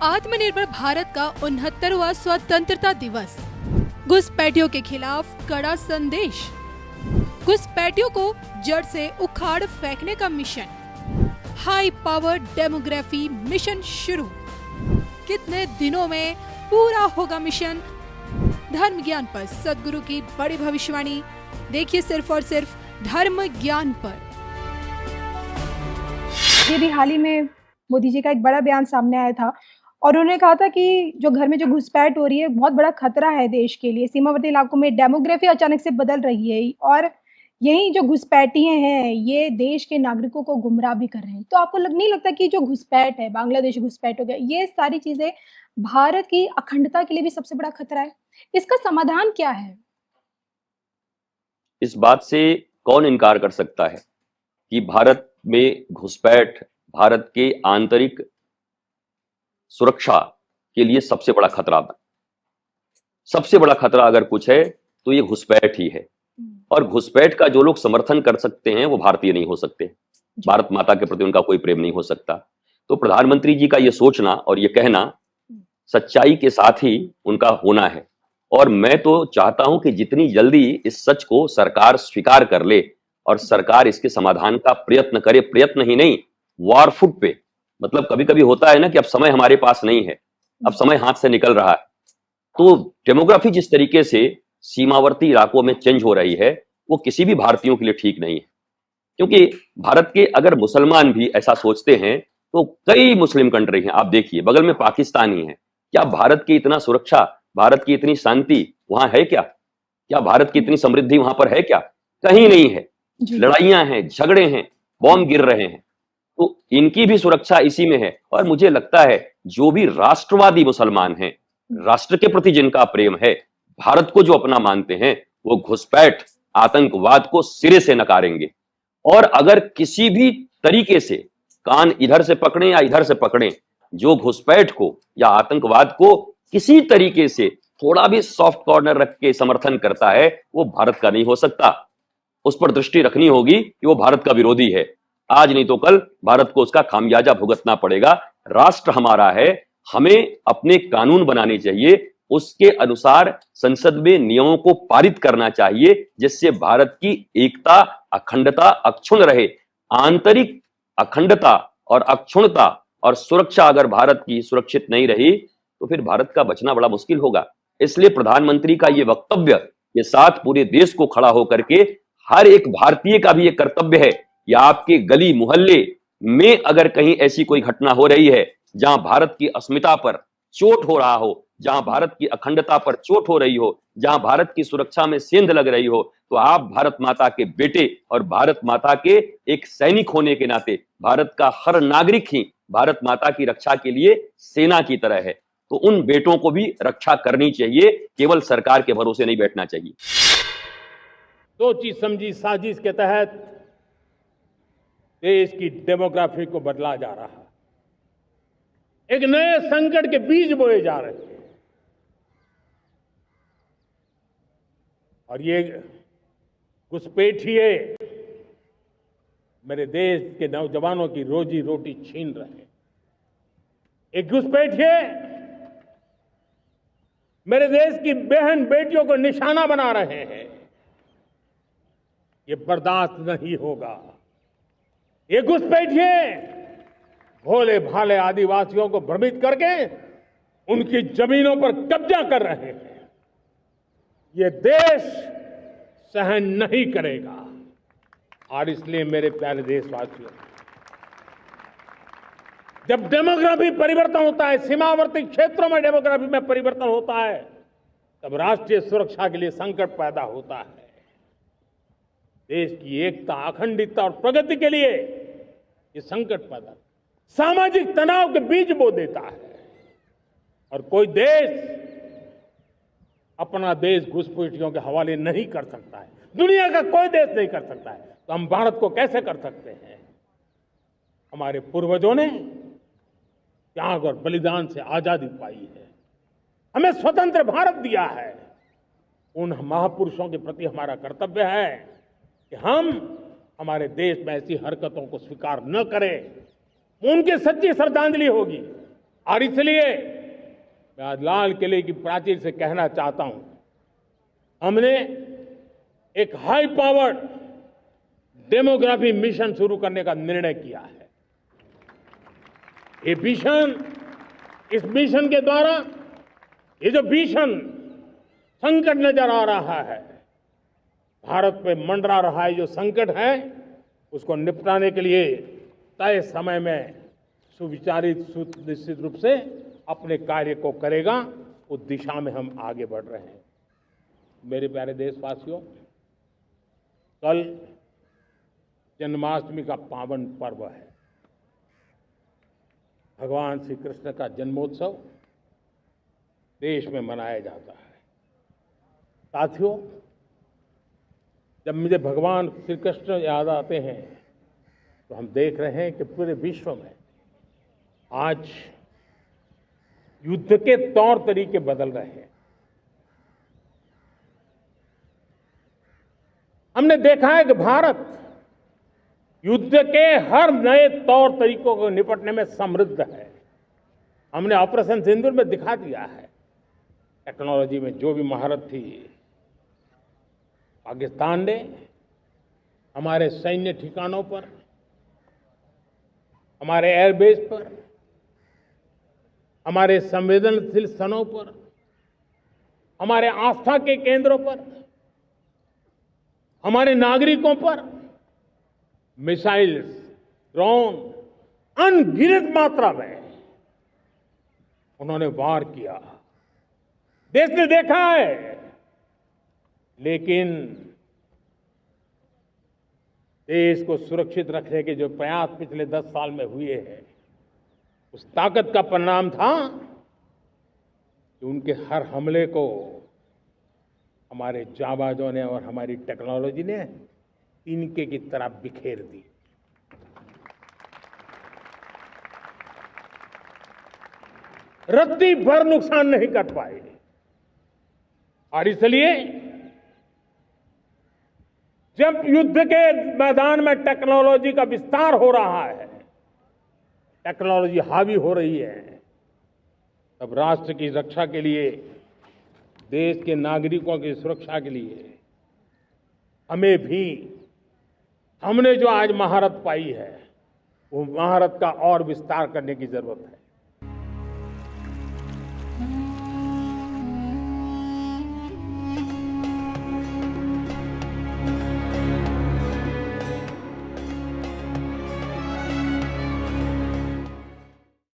आत्मनिर्भर भारत का 69वां स्वतंत्रता दिवस। घुसपैठियों के खिलाफ कड़ा संदेश। घुसपैठियों को जड़ से उखाड़ फेंकने का mission. High power demography mission शुरू। कितने दिनों में पूरा होगा मिशन? धर्म ज्ञान पर सदगुरु की बड़ी भविष्यवाणी। देखिए सिर्फ और सिर्फ धर्म ज्ञान पर। ये भी हाल ही में मोदी जी का एक बड़ा बयान सामने आया था और उन्होंने कहा था कि जो घर में जो घुसपैठ हो रही है बहुत बड़ा खतरा है देश के लिए। सीमावर्ती इलाकों में डेमोग्राफी अचानक से बदल रही है और यही जो घुसपैठिए हैं ये देश के नागरिकों को गुमराह भी कर रहे हैं। तो आपको नहीं लगता कि जो घुसपैठ है, बांग्लादेश घुसपैठ हो गया, ये सारी चीजें भारत की अखंडता के लिए भी सबसे बड़ा खतरा है? इसका समाधान क्या है? इस बात से कौन इनकार कर सकता है कि भारत में घुसपैठ भारत के आंतरिक सुरक्षा के लिए सबसे बड़ा खतरा है। सबसे बड़ा खतरा अगर कुछ है तो ये घुसपैठ ही है। और घुसपैठ का जो लोग समर्थन कर सकते हैं वो भारतीय नहीं हो सकते। भारत माता के प्रति उनका कोई प्रेम नहीं हो सकता। तो प्रधानमंत्री जी का ये सोचना और ये कहना सच्चाई के साथ ही उनका होना है। और मैं तो चाहता हूं कि जितनी जल्दी इस सच को सरकार स्वीकार कर ले और सरकार इसके समाधान का प्रयत्न करे। प्रयत्न ही नहीं, वॉर फुट पे। मतलब कभी कभी होता है ना कि अब समय हमारे पास नहीं है, अब समय हाथ से निकल रहा है। तो डेमोग्राफी जिस तरीके से सीमावर्ती इलाकों में चेंज हो रही है वो किसी भी भारतीयों के लिए ठीक नहीं है। क्योंकि भारत के अगर मुसलमान भी ऐसा सोचते हैं तो कई मुस्लिम कंट्री हैं। आप देखिए बगल में पाकिस्तान ही है। क्या भारत की इतना सुरक्षा, भारत की इतनी शांति वहां है क्या? क्या भारत की इतनी समृद्धि वहां पर है क्या? कहीं नहीं है। लड़ाइयां हैं, झगड़े हैं, बॉम्ब गिर रहे हैं। तो इनकी भी सुरक्षा इसी में है। और मुझे लगता है जो भी राष्ट्रवादी मुसलमान हैं, राष्ट्र के प्रति जिनका प्रेम है, भारत को जो अपना मानते हैं, वो घुसपैठ आतंकवाद को सिरे से नकारेंगे। और अगर किसी भी तरीके से कान इधर से पकड़ें या इधर से पकड़ें, जो घुसपैठ को या आतंकवाद को किसी तरीके से थोड़ा भी सॉफ्ट कॉर्नर रख के समर्थन करता है वो भारत का नहीं हो सकता। उस पर दृष्टि रखनी होगी कि वो भारत का विरोधी है। आज नहीं तो कल भारत को उसका खामियाजा भुगतना पड़ेगा। राष्ट्र हमारा है, हमें अपने कानून बनाने चाहिए, उसके अनुसार संसद में नियमों को पारित करना चाहिए जिससे भारत की एकता, अखंडता अक्षुण्ण रहे। आंतरिक अखंडता और अक्षुण्णता और सुरक्षा अगर भारत की सुरक्षित नहीं रही तो फिर भारत का बचना बड़ा मुश्किल होगा। इसलिए प्रधानमंत्री का यह वक्तव्य के साथ पूरे देश को खड़ा होकर के हर एक भारतीय का भी एक कर्तव्य है या आपके गली मोहल्ले में अगर कहीं ऐसी कोई घटना हो रही है जहां भारत की अस्मिता पर चोट हो रहा हो, जहां भारत की अखंडता पर चोट हो रही हो, जहां भारत की सुरक्षा में सेंध लग रही हो, तो आप भारत माता के बेटे और भारत माता के एक सैनिक होने के नाते भारत का हर नागरिक ही भारत माता की रक्षा के लिए सेना की तरह है। तो उन बेटों को भी रक्षा करनी चाहिए, केवल सरकार के भरोसे नहीं बैठना चाहिए। सोची समझी साजिश के तहत देश की डेमोग्राफी को बदला जा रहा है। एक नए संकट के बीज बोए जा रहे हैं और ये घुसपैठिए मेरे देश के नौजवानों की रोजी रोटी छीन रहे हैं। एक घुसपैठिए मेरे देश की बहन बेटियों को निशाना बना रहे हैं। ये बर्दाश्त नहीं होगा। ये घुसपैठिए भोले भाले आदिवासियों को भ्रमित करके उनकी जमीनों पर कब्जा कर रहे हैं। ये देश सहन नहीं करेगा। और इसलिए मेरे प्यारे देशवासियों, जब डेमोग्राफी परिवर्तन होता है, सीमावर्ती क्षेत्रों में डेमोग्राफी में परिवर्तन होता है, तब राष्ट्रीय सुरक्षा के लिए संकट पैदा होता है। देश की एकता, अखंडता और प्रगति के लिए ये संकट पैदा, सामाजिक तनाव के बीज बो देता है। और कोई देश अपना देश घुसपैठियों के हवाले नहीं कर सकता है। दुनिया का कोई देश नहीं कर सकता है। तो हम भारत को कैसे कर सकते हैं? हमारे पूर्वजों ने त्याग और बलिदान से आजादी पाई है, हमें स्वतंत्र भारत दिया है। उन महापुरुषों के प्रति हमारा कर्तव्य है कि हम हमारे देश में ऐसी हरकतों को स्वीकार न करें। उनकी सच्ची श्रद्धांजलि होगी। और इसलिए मैं आज लाल किले की प्राचीर से कहना चाहता हूं, हमने एक हाई पावर्ड डेमोग्राफी मिशन शुरू करने का निर्णय किया है। ये मिशन, इस मिशन के द्वारा ये जो भीषण संकट नजर आ रहा है, भारत पे मंडरा रहा है जो संकट है, उसको निपटाने के लिए तय समय में सुविचारित सुनिश्चित रूप से अपने कार्य को करेगा। उस दिशा में हम आगे बढ़ रहे हैं। मेरे प्यारे देशवासियों, कल जन्माष्टमी का पावन पर्व है। भगवान श्री कृष्ण का जन्मोत्सव देश में मनाया जाता है। साथियों, जब मुझे भगवान श्री कृष्ण याद आते हैं तो हम देख रहे हैं कि पूरे विश्व में आज युद्ध के तौर तरीके बदल रहे हैं। हमने देखा है कि भारत युद्ध के हर नए तौर तरीकों को निपटने में समृद्ध है। हमने ऑपरेशन सिंदूर में दिखा दिया है, टेक्नोलॉजी में जो भी महारत थी। पाकिस्तान ने हमारे सैन्य ठिकानों पर, हमारे एयरबेस पर, हमारे संवेदनशील स्थानों पर, हमारे आस्था के केंद्रों पर, हमारे नागरिकों पर मिसाइल्स, ड्रोन अनगिनत मात्रा में उन्होंने वार किया। देश ने देखा है, लेकिन देश को सुरक्षित रखने के जो प्रयास पिछले 10 साल में हुए हैं, उस ताकत का परिणाम था कि उनके हर हमले को हमारे जाबाजों ने और हमारी टेक्नोलॉजी ने तिनके की तरह बिखेर दी। रत्ती भर नुकसान नहीं कर पाए। और इसलिए जब युद्ध के मैदान में टेक्नोलॉजी का विस्तार हो रहा है, टेक्नोलॉजी हावी हो रही है, तब राष्ट्र की रक्षा के लिए, देश के नागरिकों की सुरक्षा के लिए हमें भी, हमने जो आज महारत पाई है, वो महारत का और विस्तार करने की जरूरत है।